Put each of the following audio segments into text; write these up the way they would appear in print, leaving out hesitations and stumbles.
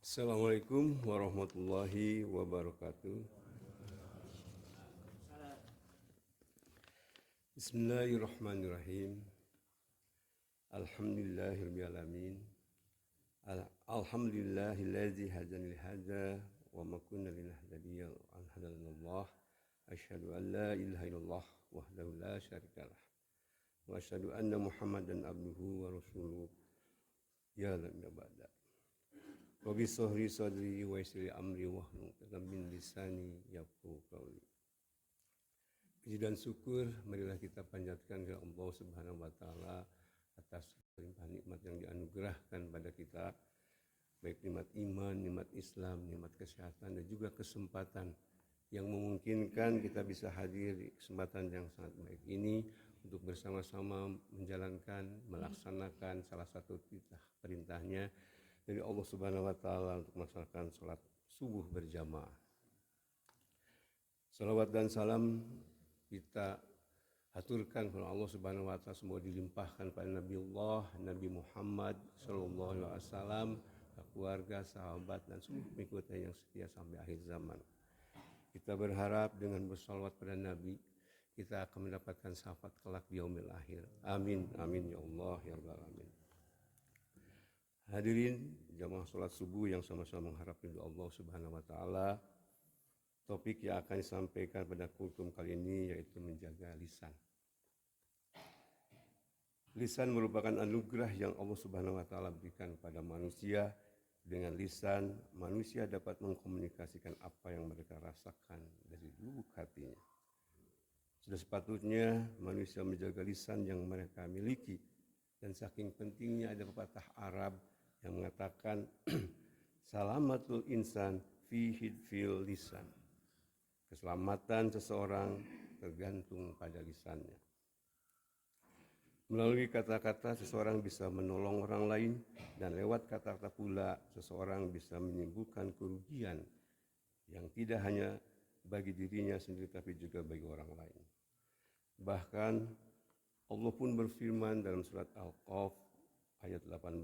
Assalamualaikum warahmatullahi wabarakatuh. Bismillahirrahmanirrahim. Alhamdulillahirabbil alamin. Alhamdulillahilladzi hadana li hadza wa ma kunna linahtadiya an hadanallah. Asyhadu an la ilaha illallah wahdahu la syarikalah. Wa asyhadu anna Muhammadan abduhu wa rasuluh. Ya la ba'da. Wa bi sahri sadri wa yassir amri wahlul 'uqdatam min lisani yafqahu qawli. Puji dan syukur marilah kita panjatkan kepada Allah Subhanahu wa taala atas limpahan nikmat yang dianugerahkan pada kita, baik nikmat iman, nikmat Islam, nikmat kesehatan dan juga kesempatan yang memungkinkan kita bisa hadir di kesempatan yang sangat baik ini untuk bersama-sama menjalankan, melaksanakan salah satu perintahnya dari Allah Subhanahu wa taala untuk melaksanakan salat subuh berjamaah. Salawat dan salam kita haturkan kepada Allah Subhanahu wa taala, semua dilimpahkan pada Nabi Muhammad sallallahu alaihi wasallam, keluarga, sahabat dan seluruh pengikutnya yang setia sampai akhir zaman. Kita berharap dengan bersalawat pada Nabi kita akan mendapatkan syafaat kelak di yaumil akhir. Amin amin ya Allah ya rabbal alamin. Hadirin jamaah salat subuh yang sama-sama mengharap ridho Allah Subhanahu wa taala. Topik yang akan disampaikan pada kultum kali ini yaitu menjaga lisan. Lisan merupakan anugerah yang Allah Subhanahu wa taala berikan pada manusia. Dengan lisan, manusia dapat mengkomunikasikan apa yang mereka rasakan dari lubuk hatinya. Sudah sepatutnya manusia menjaga lisan yang mereka miliki. Dan saking pentingnya ada pepatah Arab yang mengatakan salamatul insan fi hifdzil lisan. Keselamatan seseorang tergantung pada lisannya. Melalui kata-kata seseorang bisa menolong orang lain dan lewat kata-kata pula seseorang bisa menimbulkan kerugian yang tidak hanya bagi dirinya sendiri tapi juga bagi orang lain. Bahkan Allah pun berfirman dalam surat Al-Qaf ayat 18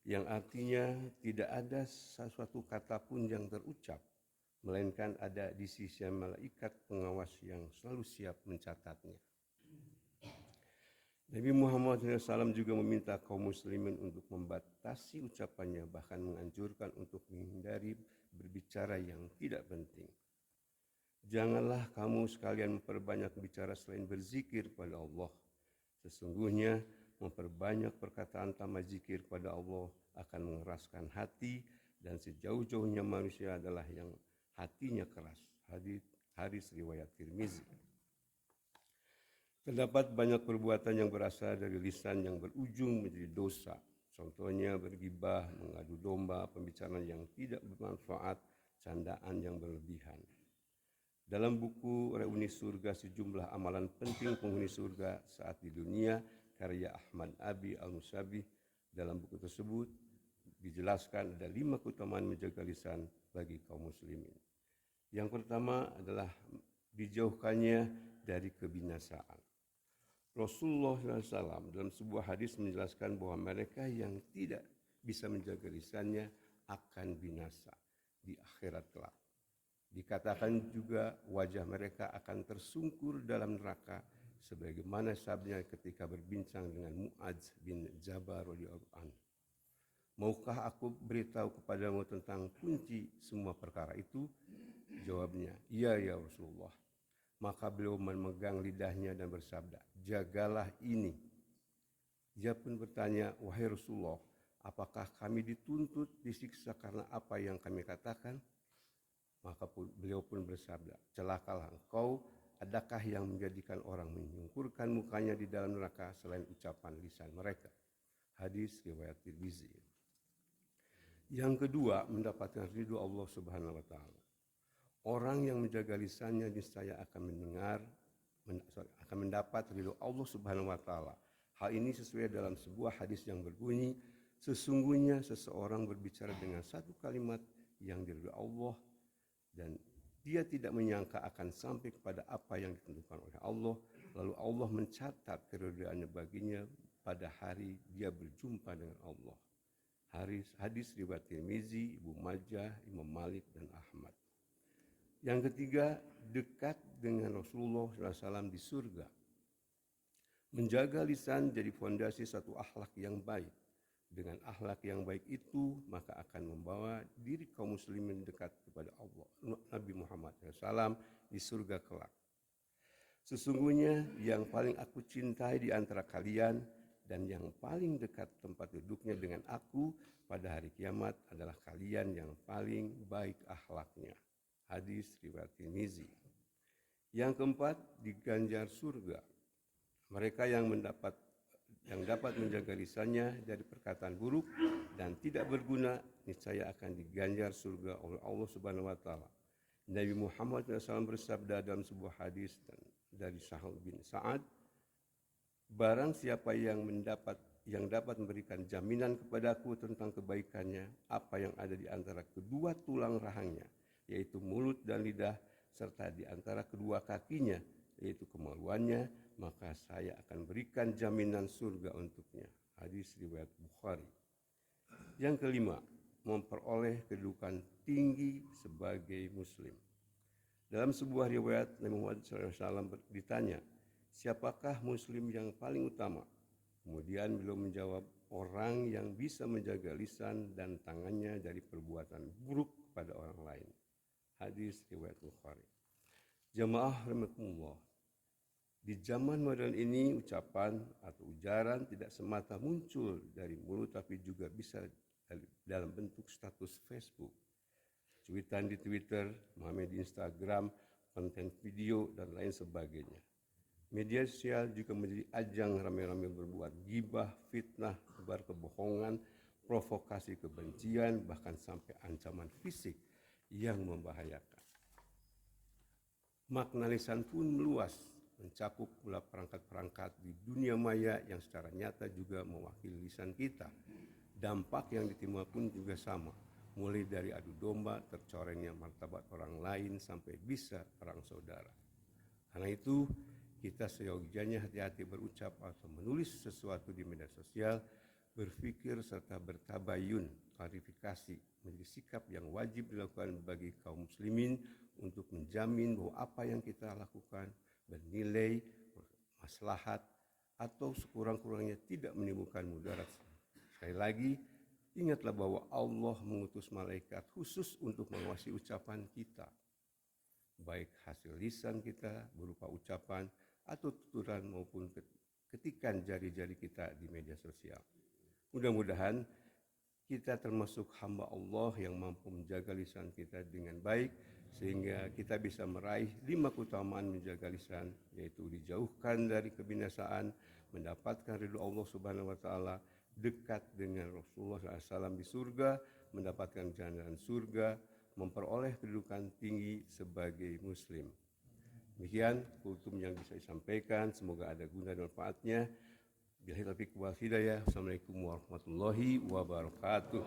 yang artinya tidak ada sesuatu kata pun yang terucap melainkan ada di sisi malaikat pengawas yang selalu siap mencatatnya. Nabi Muhammad SAW juga meminta kaum muslimin untuk membatasi ucapannya, bahkan menganjurkan untuk menghindari berbicara yang tidak penting. Janganlah kamu sekalian memperbanyak bicara selain berzikir kepada Allah. Sesungguhnya memperbanyak perkataan tanpa zikir kepada Allah akan mengeraskan hati dan sejauh-jauhnya manusia adalah yang hatinya keras. Hadis riwayat Tirmizi. Terdapat banyak perbuatan yang berasal dari lisan yang berujung menjadi dosa. Contohnya bergibah, mengadu domba, pembicaraan yang tidak bermanfaat, candaan yang berlebihan. Dalam buku Reuni Surga sejumlah amalan penting penghuni surga saat di dunia karya Ahmad Abi Al-Musabih, dalam buku tersebut dijelaskan ada 5 keutamaan menjaga lisan bagi kaum muslimin. Yang pertama adalah dijauhkannya dari kebinasaan. Rasulullah SAW dalam sebuah hadis menjelaskan bahwa mereka yang tidak bisa menjaga lisannya akan binasa di akhirat kelak. Dikatakan juga wajah mereka akan tersungkur dalam neraka sebagaimana sabdanya ketika berbincang dengan Mu'adz bin Jabal radhiyallahu anhu. Maukah aku beritahu kepadamu tentang kunci semua perkara itu? Jawabnya, iya ya Rasulullah. Maka beliau memegang lidahnya dan bersabda, jagalah ini. Dia pun bertanya, wahai Rasulullah, apakah kami dituntut disiksa karena apa yang kami katakan? Maka beliau pun bersabda, celakalah engkau, adakah yang menjadikan orang menyungkurkan mukanya di dalam neraka selain ucapan lisan mereka? Hadis riwayat Tirmizi. Yang kedua, mendapatkan ridho Allah Subhanahu wa taala. Orang yang menjaga lisannya niscaya akan mendapat ridho Allah Subhanahu wa taala. Hal ini sesuai dalam sebuah hadis yang berbunyi, sesungguhnya seseorang berbicara dengan satu kalimat yang diridhoi Allah dan dia tidak menyangka akan sampai kepada apa yang ditentukan oleh Allah, lalu Allah mencatat keridhaannya baginya pada hari dia berjumpa dengan Allah. Hadis riwayat Tirmizi, Ibnu Majah, Imam Malik, dan Ahmad. Yang ketiga, dekat dengan Rasulullah SAW di surga. Menjaga lisan jadi fondasi satu akhlak yang baik. Dengan akhlak yang baik itu, maka akan membawa diri kaum muslimin dekat kepada Allah, Nabi Muhammad SAW di surga kelak. Sesungguhnya yang paling aku cintai di antara kalian dan yang paling dekat tempat duduknya dengan aku pada hari kiamat adalah kalian yang paling baik akhlaknya. Hadis riwayat Tirmizi. Yang keempat, diganjar surga. Mereka yang dapat menjaga lisannya dari perkataan buruk dan tidak berguna, niscaya akan diganjar surga oleh Allah Subhanahu wa taala. Nabi Muhammad SAW bersabda dalam sebuah hadis dari Sahal bin Sa'ad, barang siapa yang dapat memberikan jaminan kepadaku tentang kebaikannya, apa yang ada di antara kedua tulang rahangnya, yaitu mulut dan lidah, serta di antara kedua kakinya, yaitu kemaluannya, maka saya akan berikan jaminan surga untuknya. Hadis riwayat Bukhari. Yang kelima, memperoleh kedudukan tinggi sebagai muslim. Dalam sebuah riwayat, Nabi Muhammad SAW ditanya, siapakah muslim yang paling utama? Kemudian beliau menjawab, orang yang bisa menjaga lisan dan tangannya dari perbuatan buruk kepada orang lain. Hadis riwayat Bukhari. Jamaah rahimakumullah. Di zaman modern ini, ucapan atau ujaran tidak semata muncul dari mulut, tapi juga bisa dalam bentuk status Facebook, cuitan di Twitter, meme di Instagram, konten video, dan lain sebagainya. Media sosial juga menjadi ajang rame-rame berbuat gibah, fitnah, tebar kebohongan, provokasi kebencian, bahkan sampai ancaman fisik yang membahayakan. Makna lisan pun meluas, mencakup pula perangkat-perangkat di dunia maya yang secara nyata juga mewakili lisan kita. Dampak yang diterima pun juga sama, mulai dari adu domba, tercorengnya martabat orang lain, sampai bisa perang saudara. Karena itu, kita seyogianya hati-hati berucap atau menulis sesuatu di media sosial, berpikir serta bertabayun, klarifikasi, menjadi sikap yang wajib dilakukan bagi kaum muslimin untuk menjamin bahwa apa yang kita lakukan bernilai, maslahat, atau sekurang-kurangnya tidak menimbulkan mudarat. Sekali lagi, ingatlah bahwa Allah mengutus malaikat khusus untuk mengawasi ucapan kita, baik hasil lisan kita berupa ucapan atau tuturan maupun ketikan jari-jari kita di media sosial. Mudah-mudahan kita termasuk hamba Allah yang mampu menjaga lisan kita dengan baik, sehingga kita bisa meraih 5 keutamaan menjaga lisan, yaitu dijauhkan dari kebinasaan, mendapatkan ridho Allah Subhanahu wa taala, dekat dengan Rasulullah SAW di surga, mendapatkan jaminan surga, memperoleh kedudukan tinggi sebagai muslim. Demikian kultum yang bisa disampaikan, semoga ada guna dan manfaatnya. Billahi taufiq wal hidayah. Assalamualaikum warahmatullahi wabarakatuh.